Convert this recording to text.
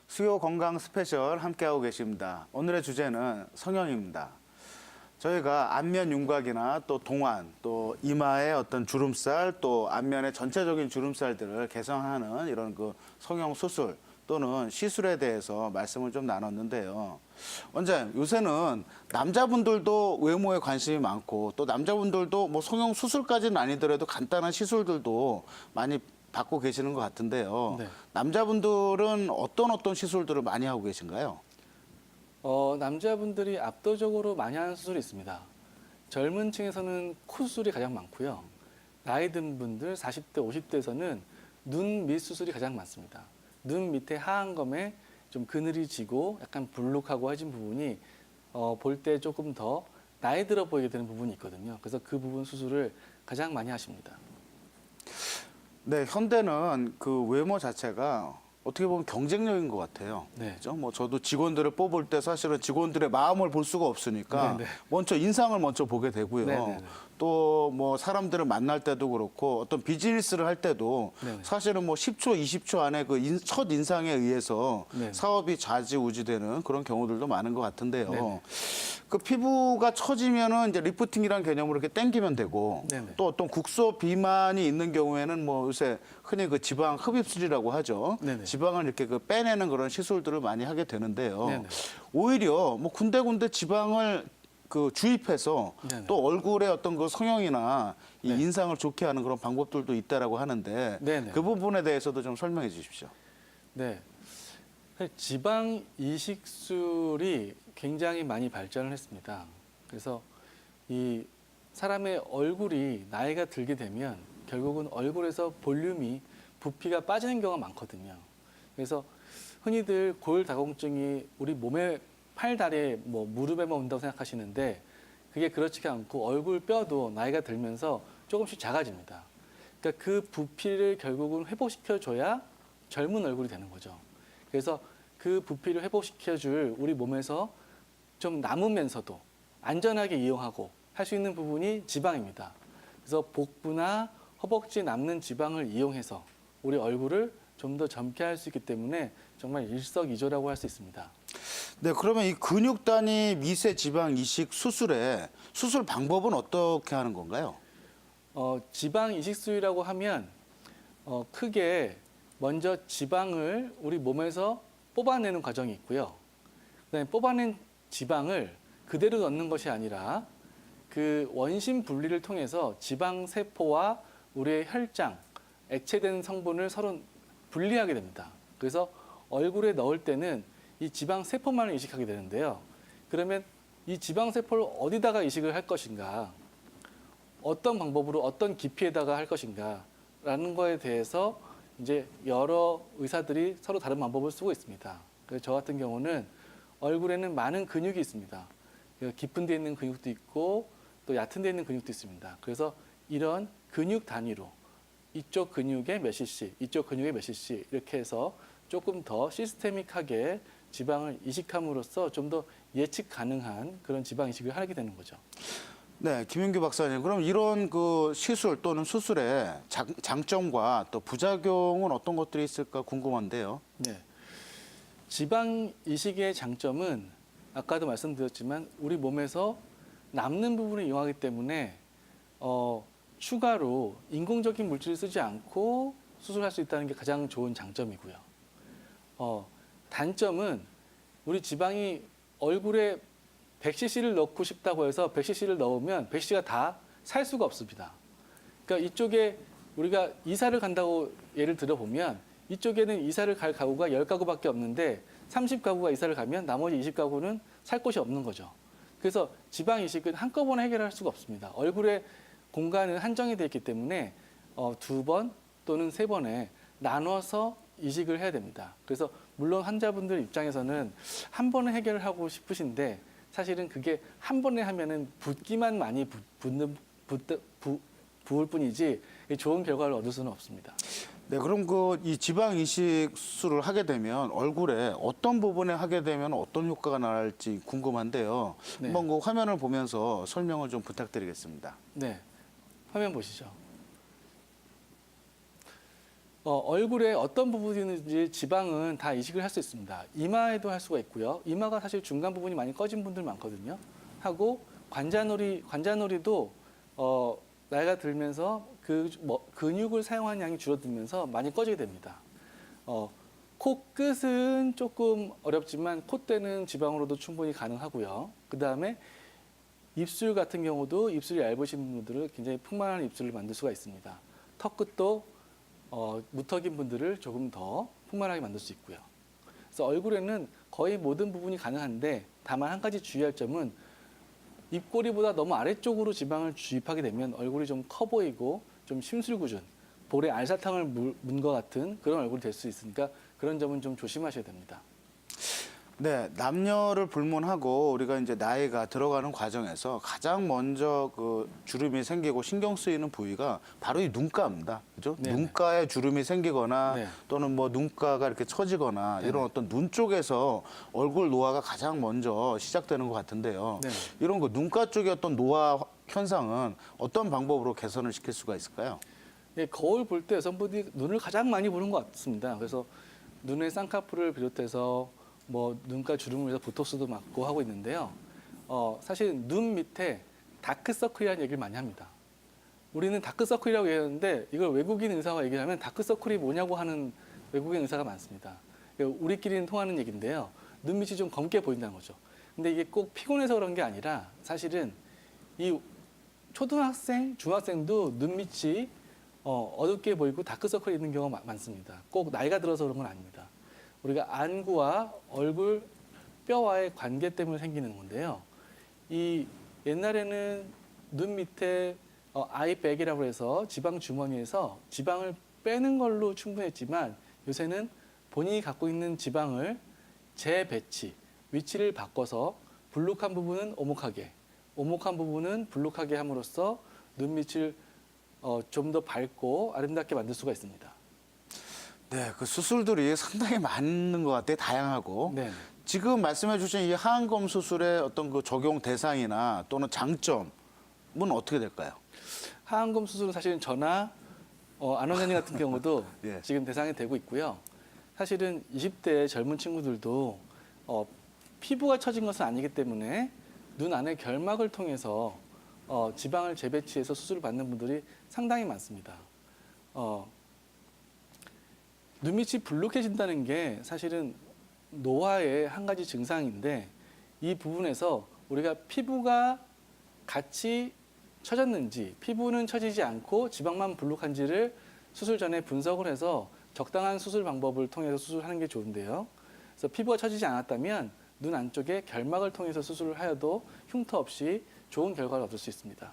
수요 건강 스페셜 함께하고 계십니다. 오늘의 주제는 성형입니다. 저희가 안면 윤곽이나 또 동안, 또 이마의 어떤 주름살, 또 안면의 전체적인 주름살들을 개선하는 이런 그 성형 수술 또는 시술에 대해서 말씀을 좀 나눴는데요. 원장님, 요새는 남자분들도 외모에 관심이 많고 또 남자분들도 뭐 성형 수술까지는 아니더라도 간단한 시술들도 많이 받고 계시는 것 같은데요. 네. 남자분들은 어떤 시술들을 많이 하고 계신가요? 남자분들이 압도적으로 많이 하는 수술이 있습니다. 젊은 층에서는 코 수술이 가장 많고요. 나이 든 분들 40대, 50대에서는 눈 밑 수술이 가장 많습니다. 눈 밑에 하안검에 좀 그늘이 지고 약간 불룩하고 해진 부분이 볼 때 조금 더 나이 들어 보이게 되는 부분이 있거든요. 그래서 그 부분 수술을 가장 많이 하십니다. 네, 현대는 그 외모 자체가 어떻게 보면 경쟁력인 것 같아요. 네. 그죠? 뭐 저도 직원들을 뽑을 때 사실은 직원들의 마음을 볼 수가 없으니까 네네. 먼저 인상을 먼저 보게 되고요. 네네네. 또 뭐 사람들을 만날 때도 그렇고 어떤 비즈니스를 할 때도 네네. 사실은 뭐 10초, 20초 안에 그 첫 인상에 의해서 네네. 사업이 좌지우지되는 그런 경우들도 많은 것 같은데요. 네네. 그 피부가 처지면은 이제 리프팅이라는 개념으로 이렇게 당기면 되고 네네. 또 어떤 국소 비만이 있는 경우에는 뭐 요새 흔히 그 지방 흡입술이라고 하죠. 네네. 지방을 이렇게 그 빼내는 그런 시술들을 많이 하게 되는데요. 네네. 오히려 뭐 군데군데 지방을 그 주입해서 네네. 또 얼굴의 어떤 그 성형이나 이 네. 인상을 좋게 하는 그런 방법들도 있다라고 하는데 네네. 그 부분에 대해서도 좀 설명해 주십시오. 네. 지방 이식술이 굉장히 많이 발전을 했습니다. 그래서 이 사람의 얼굴이 나이가 들게 되면 결국은 얼굴에서 볼륨이 부피가 빠지는 경우가 많거든요. 그래서 흔히들 골다공증이 우리 몸의 팔, 다리에 뭐 무릎에만 온다고 생각하시는데 그게 그렇지가 않고 얼굴 뼈도 나이가 들면서 조금씩 작아집니다. 그러니까 그 부피를 결국은 회복시켜줘야 젊은 얼굴이 되는 거죠. 그래서 그 부피를 회복시켜줄 우리 몸에서 좀 남으면서도 안전하게 이용하고 할 수 있는 부분이 지방입니다. 그래서 복부나 허벅지에 남는 지방을 이용해서 우리 얼굴을 좀 더 젊게 할 수 있기 때문에 정말 일석이조라고 할 수 있습니다. 네, 그러면 이 근육 단위 미세 지방 이식 수술의 수술 방법은 어떻게 하는 건가요? 지방 이식술이라고 하면 크게 먼저 지방을 우리 몸에서 뽑아내는 과정이 있고요. 그다음에 뽑아낸 지방을 그대로 넣는 것이 아니라 그 원심 분리를 통해서 지방 세포와 우리의 혈장, 액체된 성분을 서로 분리하게 됩니다. 그래서 얼굴에 넣을 때는 이 지방 세포만을 이식하게 되는데요. 그러면 이 지방 세포를 어디다가 이식을 할 것인가, 어떤 방법으로 어떤 깊이에다가 할 것인가라는 거에 대해서 이제 여러 의사들이 서로 다른 방법을 쓰고 있습니다. 그래서 저 같은 경우는 얼굴에는 많은 근육이 있습니다. 깊은 데 있는 근육도 있고 또 얕은 데 있는 근육도 있습니다. 그래서 이런 근육 단위로 이쪽 근육에 몇 cc, 이쪽 근육에 몇 cc 이렇게 해서 조금 더 시스테믹하게 지방을 이식함으로써 좀 더 예측 가능한 그런 지방 이식을 하게 되는 거죠. 네, 김윤규 박사님. 그럼 이런 그 시술 또는 수술의 장점과 또 부작용은 어떤 것들이 있을까 궁금한데요. 네. 지방 이식의 장점은 아까도 말씀드렸지만 우리 몸에서 남는 부분을 이용하기 때문에 추가로 인공적인 물질을 쓰지 않고 수술할 수 있다는 게 가장 좋은 장점이고요. 단점은 우리 지방이 얼굴에 100cc를 넣고 싶다고 해서 100cc를 넣으면 100cc가 다 살 수가 없습니다. 그러니까 이쪽에 우리가 이사를 간다고 예를 들어 보면 이쪽에는 이사를 갈 가구가 10가구밖에 없는데 30가구가 이사를 가면 나머지 20가구는 살 곳이 없는 거죠. 그래서 지방 이식은 한꺼번에 해결할 수가 없습니다. 얼굴의 공간은 한정이 되어 있기 때문에 2번 또는 3번에 나눠서 이식을 해야 됩니다. 그래서 물론 환자분들 입장에서는 한 번에 해결을 하고 싶으신데 사실은 그게 한 번에 하면은 붓기만 많이 부을 뿐이지 좋은 결과를 얻을 수는 없습니다. 네, 그럼 그 이 지방 이식 수술을 하게 되면 얼굴에 어떤 부분에 하게 되면 어떤 효과가 날지 궁금한데요. 네. 한번 그 화면을 보면서 설명을 좀 부탁드리겠습니다. 네, 화면 보시죠. 얼굴에 어떤 부분인지 지방은 다 이식을 할 수 있습니다. 이마에도 할 수가 있고요. 이마가 사실 중간 부분이 많이 꺼진 분들 많거든요. 하고 관자놀이도 나이가 들면서 근육을 사용하는 양이 줄어들면서 많이 꺼지게 됩니다. 코끝은 조금 어렵지만 콧대는 지방으로도 충분히 가능하고요. 그 다음에 입술 같은 경우도 입술이 얇으신 분들은 굉장히 풍만한 입술을 만들 수가 있습니다. 턱끝도 무턱인 분들을 조금 더 풍만하게 만들 수 있고요. 그래서 얼굴에는 거의 모든 부분이 가능한데 다만 한 가지 주의할 점은 입꼬리보다 너무 아래쪽으로 지방을 주입하게 되면 얼굴이 좀 커 보이고 좀 심술궂은 볼에 알사탕을 문 것 같은 그런 얼굴이 될 수 있으니까 그런 점은 좀 조심하셔야 됩니다. 네, 남녀를 불문하고 우리가 이제 나이가 들어가는 과정에서 가장 먼저 그 주름이 생기고 신경 쓰이는 부위가 바로 이 눈가입니다. 그죠? 네네. 눈가에 주름이 생기거나 네. 또는 뭐 눈가가 이렇게 처지거나 이런 어떤 눈 쪽에서 얼굴 노화가 가장 먼저 시작되는 것 같은데요. 네네. 이런 그 눈가 쪽의 어떤 노화 현상은 어떤 방법으로 개선을 시킬 수가 있을까요? 예, 거울 볼 때 여성분들이 눈을 가장 많이 보는 것 같습니다. 그래서 눈에 쌍꺼풀을 비롯해서 뭐 눈가 주름을 위해서 보톡스도 맞고 하고 있는데요. 사실 눈 밑에 다크서클이라는 얘기를 많이 합니다. 우리는 다크서클이라고 얘기하는데 이걸 외국인 의사와 얘기하면 다크서클이 뭐냐고 하는 외국인 의사가 많습니다. 우리끼리는 통하는 얘기인데요. 눈 밑이 좀 검게 보인다는 거죠. 근데 이게 꼭 피곤해서 그런 게 아니라 사실은 이 초등학생, 중학생도 눈 밑이 어둡게 보이고 다크서클이 있는 경우가 많습니다. 꼭 나이가 들어서 그런 건 아닙니다. 우리가 안구와 얼굴 뼈와의 관계 때문에 생기는 건데요. 이 옛날에는 눈 밑에 아이백이라고 해서 지방 주머니에서 지방을 빼는 걸로 충분했지만 요새는 본인이 갖고 있는 지방을 재배치, 위치를 바꿔서 불룩한 부분은 오목하게, 오목한 부분은 불룩하게 함으로써 눈 밑을 좀 더 밝고 아름답게 만들 수가 있습니다. 네, 그 수술들이 상당히 많은 것 같아요. 다양하고. 네. 지금 말씀해 주신 이 하안검 수술의 어떤 그 적용 대상이나 또는 장점은 어떻게 될까요? 하안검 수술은 사실은 저나 안 원장님 같은 경우도 예. 지금 대상이 되고 있고요. 사실은 20대 젊은 친구들도 피부가 처진 것은 아니기 때문에 눈 안에 결막을 통해서 지방을 재배치해서 수술을 받는 분들이 상당히 많습니다. 눈밑이 불룩해진다는 게 사실은 노화의 한 가지 증상인데 이 부분에서 우리가 피부가 같이 처졌는지 피부는 처지지 않고 지방만 불룩한지를 수술 전에 분석을 해서 적당한 수술 방법을 통해서 수술하는 게 좋은데요. 그래서 피부가 처지지 않았다면 눈 안쪽에 결막을 통해서 수술을 하여도 흉터 없이 좋은 결과를 얻을 수 있습니다.